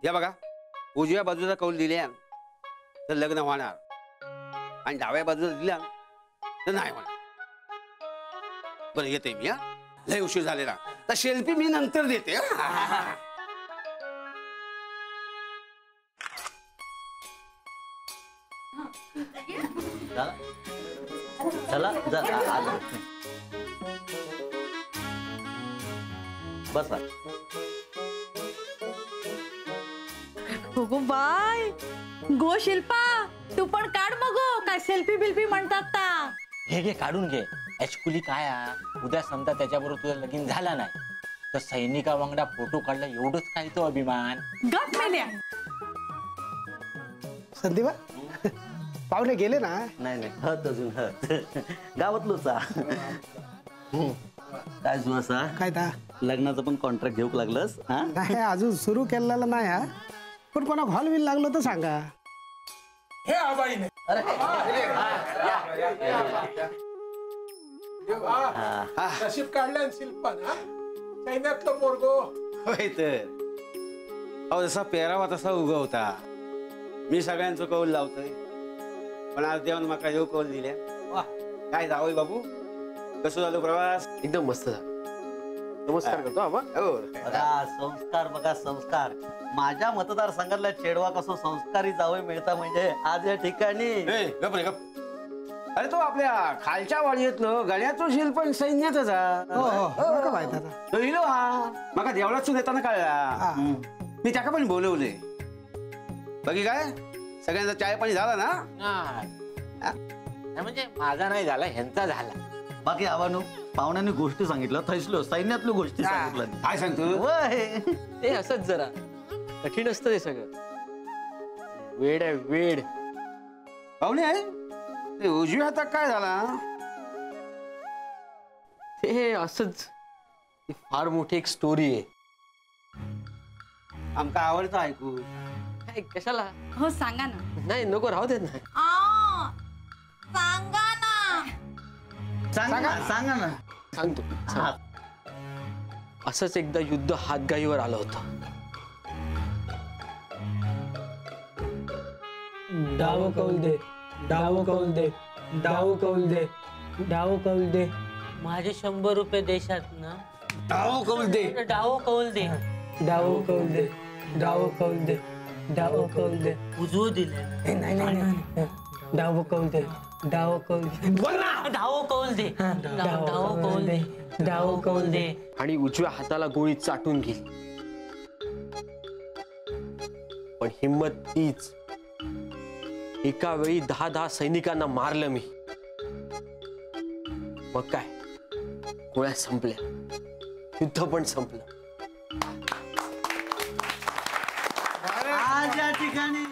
या बघा, उजव्या बाजूचा कौल दिल्या तर लग्न होणार आणि डाव्या बाजूला दिला तर नाही होणार. बरं येते मी. लय उशीर झालेला तर शेल्फी मी नंतर देते. चला बसा. गो बाय, गो शिल्पा, तू पण काढ बघू काय सेल्फी बिल्फी म्हणतात ता. घे घे काढून घे. ऍक्च्युअली काय उद्या समजा त्याच्याबरोबर तुझं लगीन झाला नाही तर सैनिका वांगडा फोटो काढला एवढंच काय तो अभिमान. गप मेल्या. संदीपा पाहुणे गेले ना? नाही नाही हत अजून हत गावातलोचा. काय सुहासा काय ता लग्नाचं पण कॉन्ट्रॅक्ट घेऊक लागलंस? नाही अजून सुरू केलेला नाही हा, पण कोणा हॉल बिल लागलो तर सांगा. हे आबाईने नशीब काढल्या शिल्पा ना सैन्यातलं पोरगो. होय तर अहो जसा पेरावा तसा उगवता. मी सगळ्यांचं कौल लावतोय पण आज देवान माका येऊ कौल दिल्या. वा काय जावई बाबू, कसं झालं प्रवास? एकदम मस्त झाला. नमस्कार करतो आपण. हो बघा संस्कार, बघा संस्कार. माझ्या मतदारसंघातल्या चेडवा कसं संस्कारी जावई मिळता म्हणजे आज या ठिकाणी. गप रे गप. अरे तो आपल्या खालच्या वाडीतलं गण्याचं शिल्प सैन्यातच लिहिलो हा. माका देवळातून येताना कळला. मी त्याका पण बोलवले. बाकी काय सगळ्यांचा चाय पाणी झाला ना? म्हणजे माझा नाही झाला, ह्यांचा झाला. बाकी आव्हानो पाहुण्यांनी गोष्टी सांगितलं, थैसलो सैन्यातल्या गोष्टी सांगितलं. काय सांगतो? ते असंच जरा कठीण असतं ते सगळं. वेड आहे वेड. पाहुणे आहे ते उजव्या हातात काय झाला? ते असंच फार मोठी एक स्टोरी आहे. आमका आवडतं ऐकू. काय कशाला? हो सांगा ना. नाही नको राहू देत. नाही सांगा ना. सांगा ना. सांगतो. असंच एकदा युद्ध हातगाईवर आलं होतं. डाव कौल दे, डाव कौल दे, डाव कौल दे, डाव कौल दे. माझे 100 रुपये देशात ना. डाव कौल दे, डाव कौल दे, डाव कौल दे, डाव कौल दे, डाव कौल दे. उजवं दिले. नाही नाही नाही, डाव कौल दे, डाव कौल दे. डाव कौल दे, डाव कौल दे, डाव कौल दे. आणि उजव्या हाताला गोळी चाटून गेली. पण हिम्मत तीच. एका वेळी 10 सैनिकांना मारलं मी. मग काय गोळ्या संपल्या, युद्ध पण संपलं. आज या ठिकाणी